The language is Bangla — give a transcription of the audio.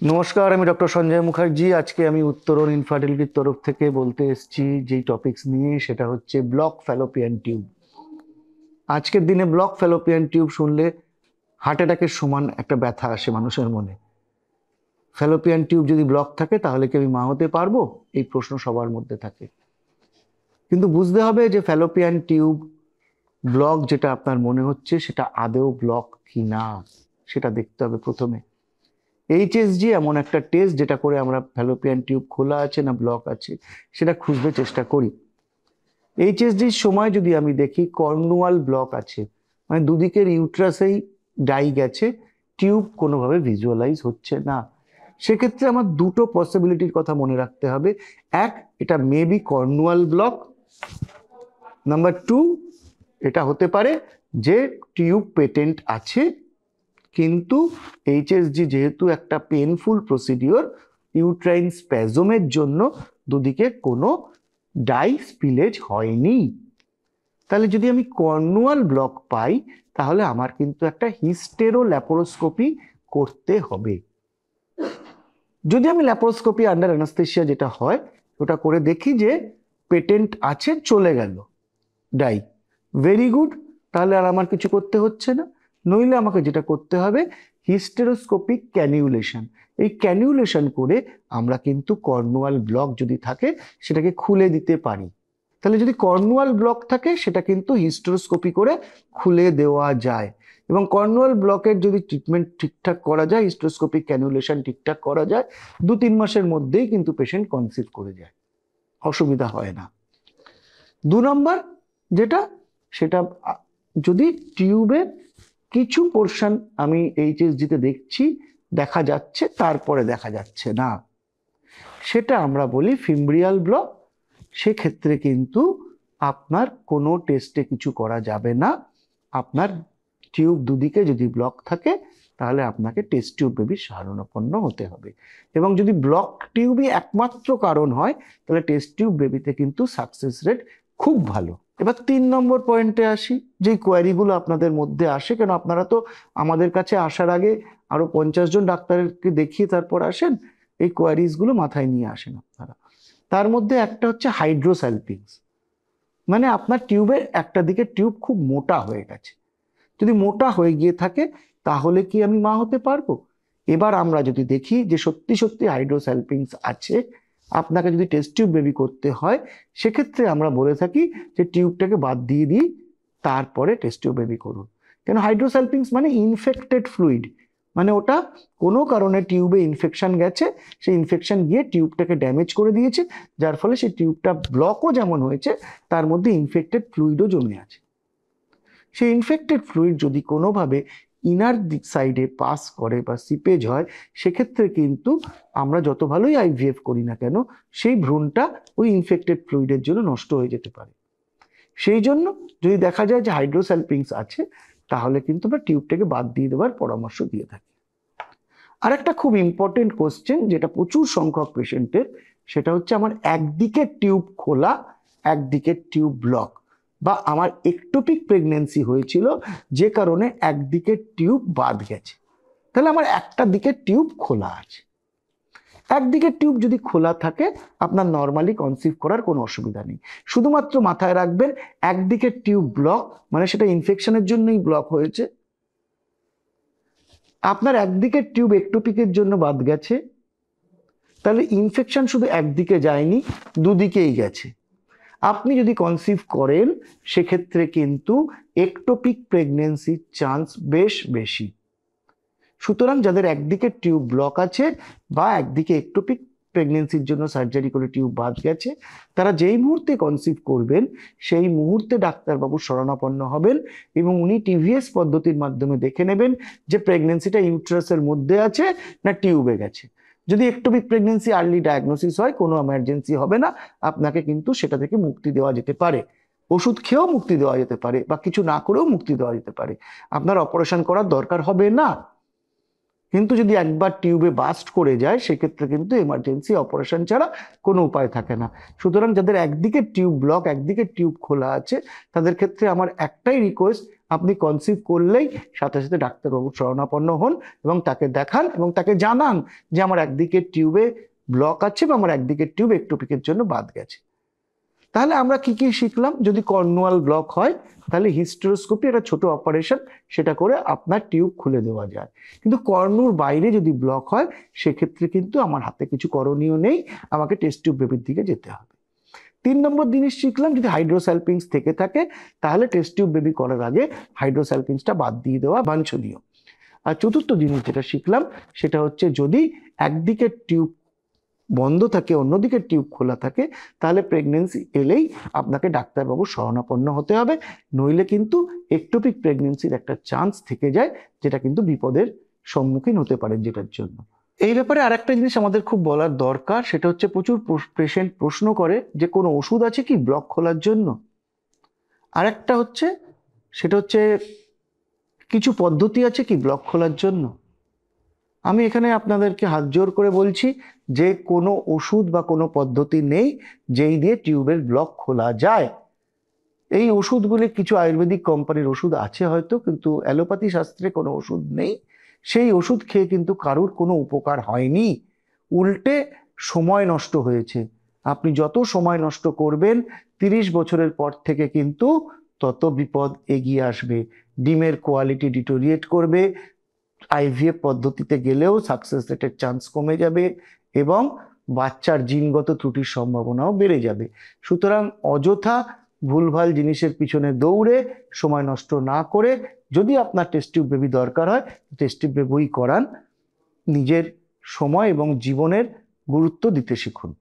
নমস্কার, আমি ডক্টর সঞ্জয় মুখার্জি। আজকে আমি উত্তরণ ইনফার্টিলিটির তরফ থেকে বলতে এসেছি যেই টপিকস নিয়ে, সেটা হচ্ছে ব্লক ফ্যালোপিয়ান টিউব। আজকের দিনে ব্লক ফ্যালোপিয়ান টিউব শুনলে হার্ট অ্যাটাকের সমান একটা ব্যথা আসে মানুষের মনে। ফ্যালোপিয়ান টিউব যদি ব্লক থাকে তাহলে কি আমি মা হতে পারবো, এই প্রশ্ন সবার মধ্যে থাকে। কিন্তু বুঝতে হবে যে ফ্যালোপিয়ান টিউব ব্লক যেটা আপনার মনে হচ্ছে সেটা আদৌ ব্লক কি না, সেটা দেখতে হবে প্রথমে। এইচএসজি এমন একটা টেস্ট যেটা করে আমরা ফ্যালোপিয়ান টিউব খোলা আছে না ব্লক আছে সেটা খুঁজতে চেষ্টা করি। এইচএসজির সময় যদি আমি দেখি কর্নুয়াল ব্লক আছে, মানে দুদিকের ইউট্রাসেই ডাই গেছে, টিউব কোনোভাবে ভিজুয়ালাইজ হচ্ছে না, সেক্ষেত্রে আমার দুটো পসিবিলিটির কথা মনে রাখতে হবে। এক, এটা মেবি কর্নুয়াল ব্লক। নাম্বার টু, এটা হতে পারে যে টিউব পেটেন্ট আছে, কিন্তু এইচএসজি যেহেতু একটা পেনফুল প্রসিডিওর, ইউট্রাইন স্প্যাজমের জন্য দুদিকে কোনো ডাই স্পিলেজ হয়নি। তাহলে যদি আমি কর্নুয়াল ব্লক পাই তাহলে আমার কিন্তু একটা হিস্টেরো ল্যাপারোস্কোপি করতে হবে। যদি আমি ল্যাপারোস্কোপি আন্ডার অ্যানাস্থেসিয়া যেটা হয় ওটা করে দেখি যে পেটেন্ট আছে, চলে গেল ডাই, ভেরি গুড, তাহলে আর আমার কিছু করতে হচ্ছে না। নইলে আমাকে যেটা করতে হবে হিস্টেরোস্কোপিক ক্যানিউলেশন। এই ক্যানিউলেশন করে আমরা কিন্তু কর্নুয়াল ব্লক যদি থাকে সেটাকে খুলে দিতে পারি। তাহলে যদি কর্নুয়াল ব্লক থাকে সেটা কিন্তু হিস্টেরোস্কোপি করে খুলে দেওয়া যায়, এবং কর্নুয়াল ব্লকের যদি ট্রিটমেন্ট ঠিকঠাক করা যায়, হিস্টেরোস্কোপিক ক্যানিউলেশন ঠিকঠাক করা যায়, 2-3 মাসের মধ্যেই কিন্তু পেশেন্ট কনসিভ করে যায়, অসুবিধা হয় না। 2 নম্বর যেটা, সেটা যদি টিউবের কিছু পোর্শন আমি এইচএসজিতে দেখছি দেখা যাচ্ছে, তারপরে দেখা যাচ্ছে না, সেটা আমরা বলি ফিমব্রিয়াল ব্লক। সেক্ষেত্রে কিন্তু আপনার কোনো টেস্টে কিছু করা যাবে না। আপনার টিউব দুদিকে যদি ব্লক থাকে তাহলে আপনাকে টেস্ট টিউব বেবির শরণাপন্ন হতে হবে, এবং যদি ব্লক টিউবই একমাত্র কারণ হয় তাহলে টেস্ট টিউব বেবিতে কিন্তু সাকসেস রেট খুব ভালো। এবার 3 নম্বর পয়েন্টে আসি, যে কোয়ারিগুলো আপনাদের মধ্যে আসে, কেন আপনারা তো আমাদের কাছে আসার আগে আরো 50 জন ডাক্তারকে দেখিয়ে তারপর আসেন, এই কোয়ারিজগুলো মাথায় নিয়ে আসেন আপনারা। তার মধ্যে একটা হচ্ছে হাইড্রোস্যালপিনস, মানে আপনার টিউবের একটা দিকে টিউব খুব মোটা হয়ে গেছে। যদি মোটা হয়ে গিয়ে থাকে তাহলে কি আমি মা হতে পারবো? এবার আমরা যদি দেখি যে সত্যি সত্যি হাইড্রোস্যালপিনস আছে, আপনাকে যদি টেস্ট টিউব বেবি করতে হয়, সেক্ষেত্রে আমরা বলে থাকি যে টিউবটাকে বাদ দিয়ে দিই, তারপরে টেস্ট টিউব বেবি করুন। কেন, হাইড্রোস্যালপিনস মানে ইনফেক্টেড ফ্লুইড, মানে ওটা কোনো কারণে টিউবে ইনফেকশন গেছে, সেই ইনফেকশন গিয়ে টিউবটাকে ড্যামেজ করে দিয়েছে, যার ফলে সেই টিউবটা ব্লকও যেমন হয়েছে তার মধ্যে ইনফেক্টেড ফ্লুইডও জমে আছে। সেই ইনফেক্টেড ফ্লুইড যদি কোনোভাবে ইনার দিক সাইডে পাস করে বা সিপেজ হয়, সেক্ষেত্রে কিন্তু আমরা যত ভালোই আইভিএফ করি না কেন সেই ভ্রূণটা ওই ইনফেক্টেড ফ্লুইডের জন্য নষ্ট হয়ে যেতে পারে। সেই জন্য যদি দেখা যায় যে হাইড্রোস্যালপিনস আছে তাহলে কিন্তু আমরা টিউবটাকে বাদ দিয়ে দেওয়ার পরামর্শ দিয়ে থাকি। আর একটা খুব ইম্পর্টেন্ট কোশ্চেন যেটা প্রচুর সংখ্যক পেশেন্টের, সেটা হচ্ছে আমার একদিকে টিউব খোলা, একদিকে টিউব ব্লক, বা আমার একটোপিক প্রেগনেন্সি হয়েছিল যে কারণে একদিকে টিউব বাদ গেছে। তাহলে আমার একটা দিকে টিউব খোলা আছে। একদিকে টিউব যদি খোলা থাকে আপনার নর্মালি কনসিভ করার কোনো অসুবিধা নেই। শুধুমাত্র মাথায় রাখবেন একদিকে টিউব ব্লক মানে সেটা ইনফেকশনের জন্যই ব্লক হয়েছে। আপনার একদিকে টিউব একটোপিকের জন্য বাদ গেছে, তাহলে ইনফেকশন শুধু একদিকে যায়নি, দুদিকেই গেছে। আপনি যদি কনসিভ করেন সেক্ষেত্রে কিন্তু একটোপিক প্রেগনেন্সির চান্স বেশ বেশি। সুতরাং যাদের একদিকে টিউব ব্লক আছে বা একদিকে একটোপিক প্রেগনেন্সির জন্য সার্জারি করে টিউব বাদ গেছে, তারা যেই মুহূর্তে কনসিভ করবেন সেই মুহূর্তে ডাক্তারবাবুর শরণাপন্ন হবেন, এবং উনি টিভিএস পদ্ধতির মাধ্যমে দেখে নেবেন যে প্রেগনেন্সিটা ইউট্রাসের মধ্যে আছে না টিউবে গেছে। যদি একটোপিক প্রেগনেন্সি আর্লি ডায়াগনোসিস হয় কোনো এমার্জেন্সি হবে না, আপনাকে কিন্তু সেটা থেকে মুক্তি দেওয়া যেতে পারে, ওষুধ খেয়েও মুক্তি দেওয়া যেতে পারে বা কিছু না করেও মুক্তি দেওয়া যেতে পারে, আপনার অপারেশন করার দরকার হবে না। কিন্তু যদি একবার টিউবে বাস্ট করে যায় সেক্ষেত্রে কিন্তু এমার্জেন্সি অপারেশন ছাড়া কোনো উপায় থাকে না। সুতরাং যাদের একদিকে টিউব ব্লক একদিকে টিউব খোলা আছে তাদের ক্ষেত্রে আমার একটাই রিকোয়েস্ট, আপনি কনসিভ করলেই সাথে সাথে ডাক্তারবাবুর শরণাপন্ন হন এবং তাকে দেখান এবং তাকে জানান যে আমার একদিকের টিউবে ব্লক আছে বা আমার একদিকের টিউব একটোপিকের জন্য বাদ গেছে। তাহলে আমরা কি কি শিখলাম? যদি কর্নুয়াল ব্লক হয় তাহলে হিস্টেরোস্কোপি, একটা ছোট অপারেশন, সেটা করে আপনার টিউব খুলে দেওয়া যায়। কিন্তু কর্নুর বাইরে যদি ব্লক হয় সেক্ষেত্রে কিন্তু আমার হাতে কিছু করণীয় নেই, আমাকে টেস্ট টিউব বেবির দিকে যেতে হবে। 3 নম্বর জিনিস শিখলাম, যদি হাইড্রোস্যালপিংস থেকে থাকে তাহলে টেস্ট টিউব বেবি করার আগে হাইড্রোস্যালপিংসটা বাদ দিয়ে দেওয়া বাঞ্ছনীয়। আর চতুর্থ জিনিস যেটা শিখলাম সেটা হচ্ছে, যদি একদিকের টিউব বন্ধ থাকে অন্যদিকে টিউব খোলা থাকে তাহলে প্রেগনেন্সি এলেই আপনাকে ডাক্তারবাবুর শরণাপন্ন হতে হবে, নইলে কিন্তু একটোপিক প্রেগনেন্সির একটা চান্স থেকে যায়, যেটা কিন্তু বিপদের সম্মুখীন হতে পারেন যেটার জন্য। এই ব্যাপারে আরেকটা জিনিস আমাদের খুব বলার দরকার, সেটা হচ্ছে প্রচুর পেশেন্ট প্রশ্ন করে যে কোনো ওষুধ আছে কি ব্লক খোলার জন্য। আরেকটা হচ্ছে, সেটা হচ্ছে কিছু পদ্ধতি আছে কি ব্লক খোলার জন্য। আমি এখানে আপনাদেরকে হাত জোর করে বলছি যে কোনো ওষুধ বা কোনো পদ্ধতি নেই যেই দিয়ে টিউবের ব্লক খোলা যায়। এই ওষুধগুলি কিছু আয়ুর্বেদিক কোম্পানির ওষুধ আছে হয়তো, কিন্তু অ্যালোপ্যাথি শাস্ত্রে কোনো ওষুধ নেই। সেই ওষুধ খেয়ে কিন্তু কারুর কোনো উপকার হয়নি, উল্টে সময় নষ্ট হয়েছে। আপনি যত সময় নষ্ট করবেন 30 বছরের পর থেকে কিন্তু তত বিপদ এগিয়ে আসবে। ডিমের কোয়ালিটি ডিটোরিয়েট করবে, আইভিএফ পদ্ধতিতে গেলেও সাকসেস রেটের চান্স কমে যাবে এবং বাচ্চার জিনগত ত্রুটির সম্ভাবনাও বেড়ে যাবে। সুতরাং অযথা ভুলভাল জিনিসের পিছনে দৌড়ে সময় নষ্ট না করে, যদি আপনার টেস্ট টিউব বেবি দরকার হয় টেস্ট টিউব বেবি করান, নিজের সময় এবং জীবনের গুরুত্ব দিতে শিখুন।